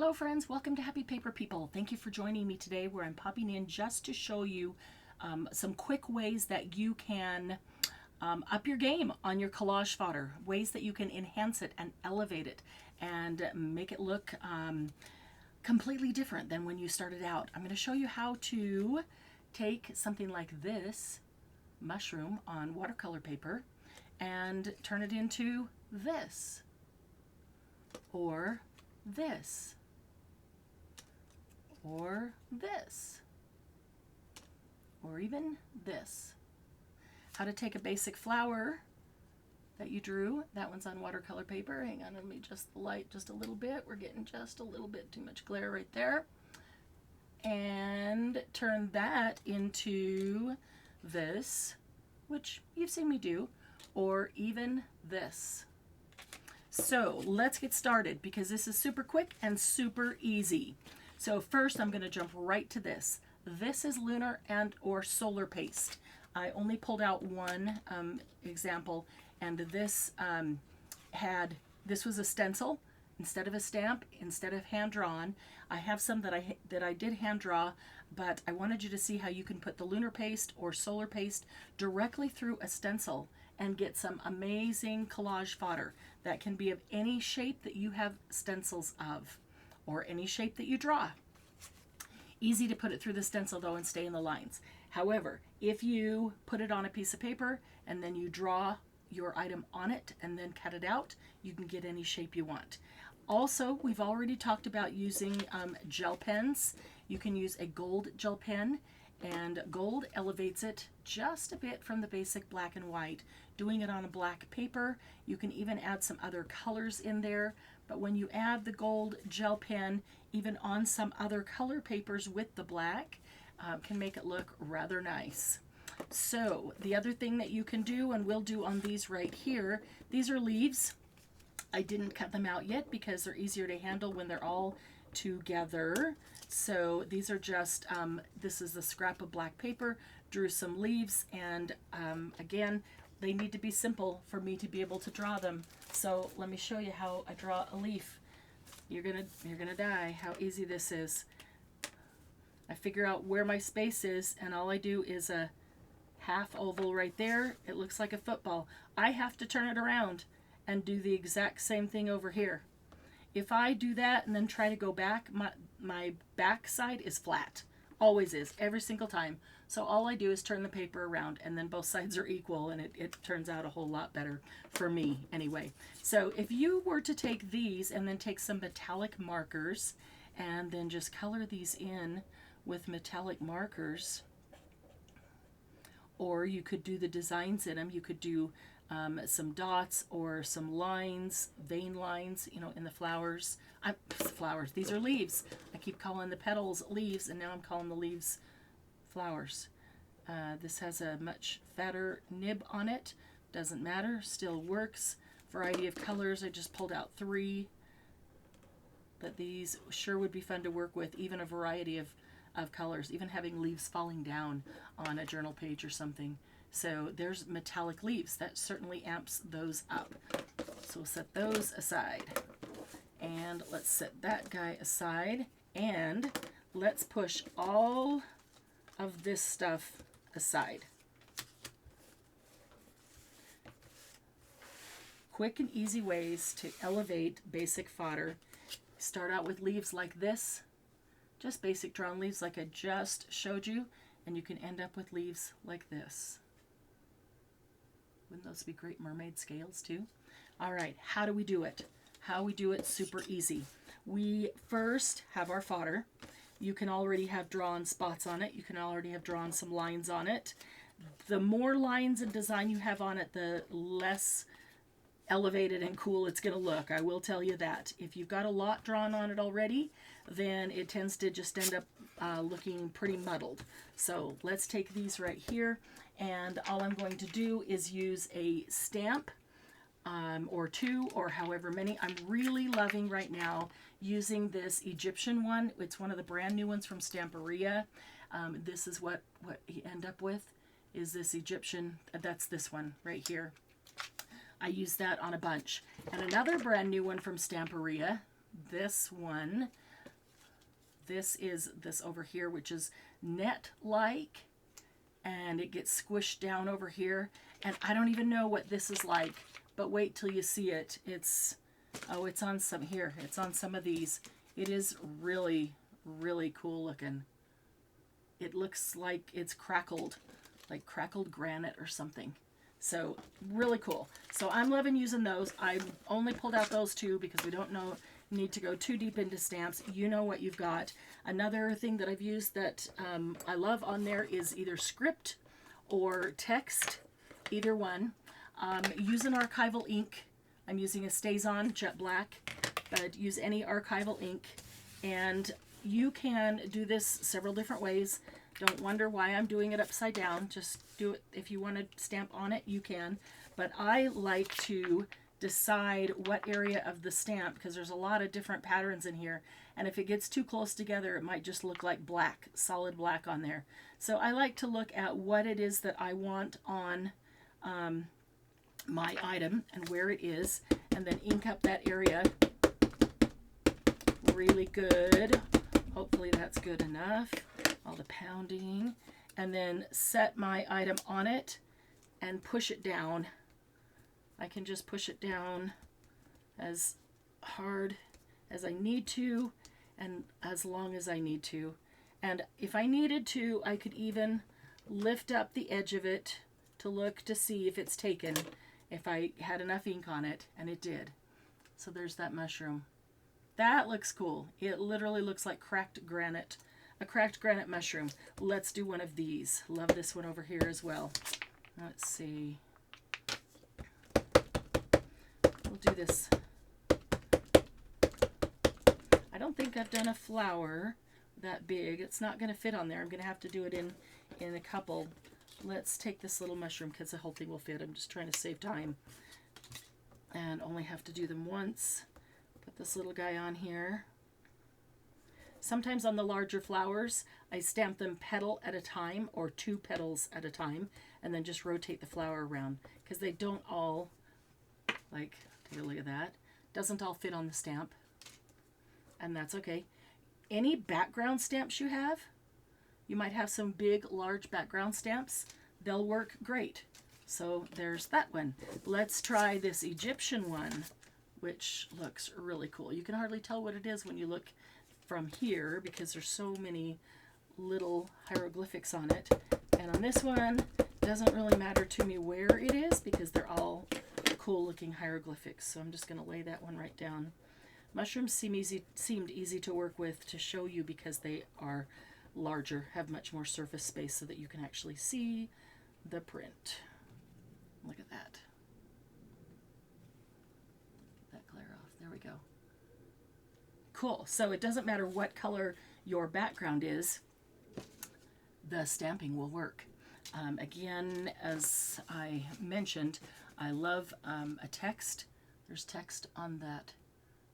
Hello friends, welcome to Happy Paper People. Thank you for joining me today where I'm popping in just to show you some quick ways that you can up your game on your collage fodder, ways that you can enhance it and elevate it and make it look completely different than when you started out. I'm going to show you how to take something like this mushroom on watercolor paper and turn it into this or this or this or even this. How to take a basic flower that you drew. That one's on watercolor paper. Hang on, let me adjust the light just a little bit. We're getting just a little bit too much glare right there. And turn that into this, which you've seen me do, or even this. So let's get started because this is super quick and super easy. So first I'm going to jump right to this. This is lunar and or solar paste. I only pulled out one example, and this this was a stencil instead of a stamp, instead of hand drawn. I have some that I did hand draw, but I wanted you to see how you can put the lunar paste or solar paste directly through a stencil and get some amazing collage fodder that can be of any shape that you have stencils of or any shape that you draw. Easy to put it through the stencil though and stay in the lines. However, if you put it on a piece of paper and then you draw your item on it and then cut it out, you can get any shape you want. Also, we've already talked about using gel pens. You can use a gold gel pen, and gold elevates it just a bit from the basic black and white. Doing it on a black paper, you can even add some other colors in there, but when you add the gold gel pen, even on some other color papers with the black, can make it look rather nice. So the other thing that you can do, and we'll do on these right here, these are leaves. I didn't cut them out yet because they're easier to handle when they're all together. So these are just, this is a scrap of black paper, drew some leaves, and again, they need to be simple for me to be able to draw them. So let me show you how I draw a leaf. You're gonna die how easy this is. I figure out where my space is, and all I do is a half oval right there. It looks like a football. I have to turn it around and do the exact same thing over here. If I do that and then try to go back, my back side is flat. Always is, every single time. So all I do is turn the paper around, and then both sides are equal, and it turns out a whole lot better for me anyway. So if you were to take these and then take some metallic markers and then just color these in with metallic markers, or you could do the designs in them. You could do some dots or some lines, vein lines, you know, in the flowers. Flowers, these are leaves. I keep calling the petals leaves, and now I'm calling the leaves flowers. This has a much fatter nib on it. Doesn't matter, still works. Variety of colors, I just pulled out 3. But these sure would be fun to work with, even a variety of colors, even having leaves falling down on a journal page or something. So there's metallic leaves. That certainly amps those up. So we'll set those aside. And let's set that guy aside. And let's push all of this stuff aside. Quick and easy ways to elevate basic fodder. Start out with leaves like this. Just basic drawn leaves like I just showed you, and you can end up with leaves like this. Wouldn't those be great mermaid scales too? All right, how do we do it? How we do it, super easy. We first have our fodder. You can already have drawn spots on it. You can already have drawn some lines on it. The more lines and design you have on it, the less elevated and cool it's going to look. I will tell you that. If you've got a lot drawn on it already, then it tends to just end up looking pretty muddled. So let's take these right here, and all I'm going to do is use a stamp or 2 or however many. I'm really loving right now using this Egyptian one. It's one of the brand new ones from Stamperia. This is what you end up with is this Egyptian, that's this one right here. I use that on a bunch. And another brand new one from Stamperia, this one, this is this over here, which is net-like, and it gets squished down over here. And I don't even know what this is like, but wait till you see it. It's, oh, it's on some here. It's on some of these. It is really, really cool looking. It looks like it's crackled, like crackled granite or something. So really cool. So I'm loving using those. I only pulled out those two because we don't need to go too deep into stamps. You know what you've got. Another thing that I've used that I love on there is either script or text, either one. Using archival ink. I'm using a StazOn Jet Black, but use any archival ink. And you can do this several different ways. Don't wonder why I'm doing it upside down. Just do it. If you want to stamp on it, you can. But I like to decide what area of the stamp, because there's a lot of different patterns in here. And if it gets too close together, it might just look like black, solid black on there. So I like to look at what it is that I want on my item and where it is, and then ink up that area really good. Hopefully that's good enough. All the pounding, and then set my item on it and push it down. I can just push it down as hard as I need to and as long as I need to. And if I needed to, I could even lift up the edge of it to look to see if it's taken, if I had enough ink on it, and it did. So there's that mushroom. That looks cool. It literally looks like cracked granite. A cracked granite mushroom. Let's do one of these. Love this one over here as well. Let's see. We'll do this. I don't think I've done a flower that big. It's not going to fit on there. I'm going to have to do it in a couple. Let's take this little mushroom because the whole thing will fit. I'm just trying to save time and only have to do them once. Put this little guy on here. Sometimes on the larger flowers, I stamp them petal at a time or 2 petals at a time, and then just rotate the flower around because they don't all, like, take a look at that, doesn't all fit on the stamp, and that's okay. Any background stamps you have, you might have some big, large background stamps, they'll work great. So there's that one. Let's try this Egyptian one, which looks really cool. You can hardly tell what it is when you look from here because there's so many little hieroglyphics on it. And on this one, it doesn't really matter to me where it is because they're all cool looking hieroglyphics. So I'm just going to lay that one right down. Mushrooms seemed easy to work with to show you because they are larger, have much more surface space so that you can actually see the print. Look at that. Get that glare off. There we go. Cool. So it doesn't matter what color your background is, the stamping will work. Again, as I mentioned, I love a text. There's text on that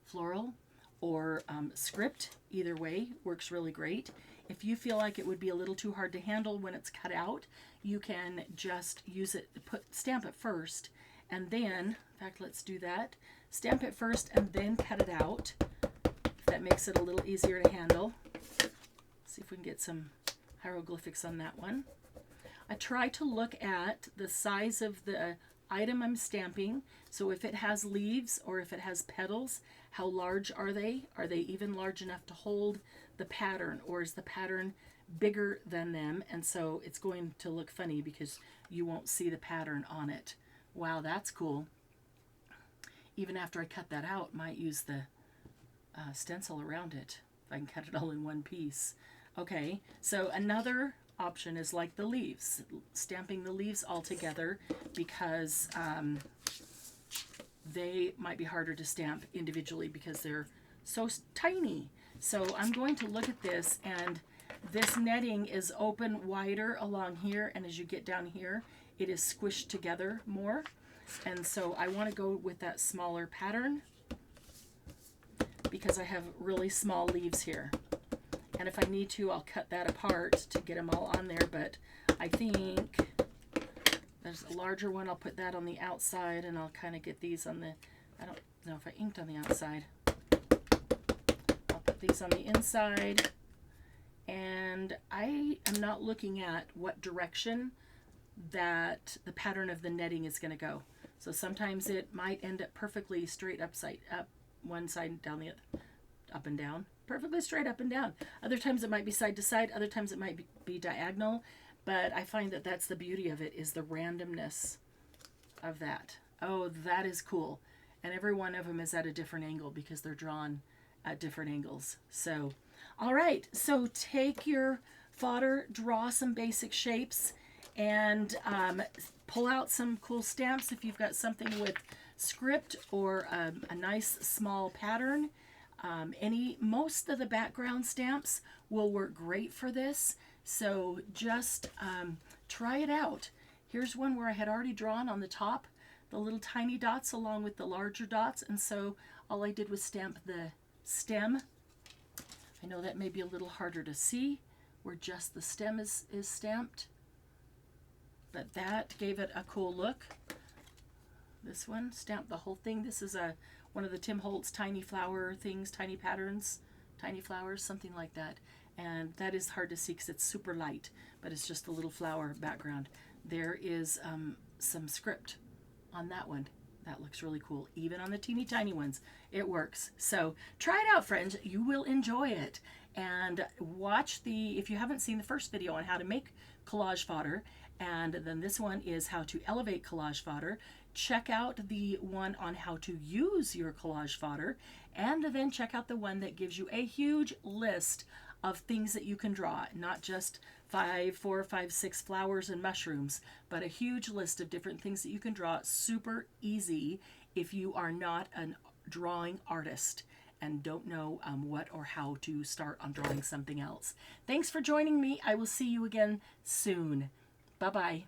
floral or script. Either way works really great. If you feel like it would be a little too hard to handle when it's cut out, you can just use it, stamp it first, and then, in fact, let's do that. Stamp it first and then cut it out. That makes it a little easier to handle. See if we can get some hieroglyphics on that one. I try to look at the size of the item I'm stamping. So if it has leaves or if it has petals, how large are they? Are they even large enough to hold the pattern, or is the pattern bigger than them? And so it's going to look funny because you won't see the pattern on it. Wow, that's cool. Even after I cut that out, might use the stencil around it if I can cut it all in one piece. Okay, so another option is like the leaves, stamping the leaves all together because they might be harder to stamp individually because they're so tiny. So I'm going to look at this, and this netting is open wider along here, and as you get down here it is squished together more, and so I want to go with that smaller pattern because I have really small leaves here. And if I need to, I'll cut that apart to get them all on there, but I think there's a larger one. I'll put that on the outside, and I'll kind of get these on the, I don't know if I inked on the outside. I'll put these on the inside, and I am not looking at what direction that the pattern of the netting is going to go. So sometimes it might end up perfectly straight up, one side, down the other, up and down, perfectly straight up and down. Other times it might be side to side, other times it might be diagonal, but I find that that's the beauty of it, is the randomness of that. Oh, that is cool. And every one of them is at a different angle because they're drawn at different angles. So, all right, so take your fodder, draw some basic shapes, and pull out some cool stamps if you've got something with script or a nice small pattern. Most of the background stamps will work great for this, so just try it out. Here's one where I had already drawn on the top the little tiny dots along with the larger dots, and so all I did was stamp the stem. I know that may be a little harder to see where just the stem is stamped, but that gave it a cool look. This one stamped the whole thing. This is one of the Tim Holtz tiny flower things, tiny patterns, tiny flowers, something like that. And that is hard to see because it's super light, but it's just a little flower background. There is some script on that one. That looks really cool. Even on the teeny tiny ones, it works. So try it out, friends. You will enjoy it. And watch if you haven't seen the first video on how to make collage fodder, and then this one is how to elevate collage fodder, check out the one on how to use your collage fodder, and then check out the one that gives you a huge list of things that you can draw, not just 4, 5, 6 flowers and mushrooms, but a huge list of different things that you can draw. Super easy if you are not a drawing artist and don't know what or how to start on drawing something else. Thanks for joining me. I will see you again soon. Bye-bye.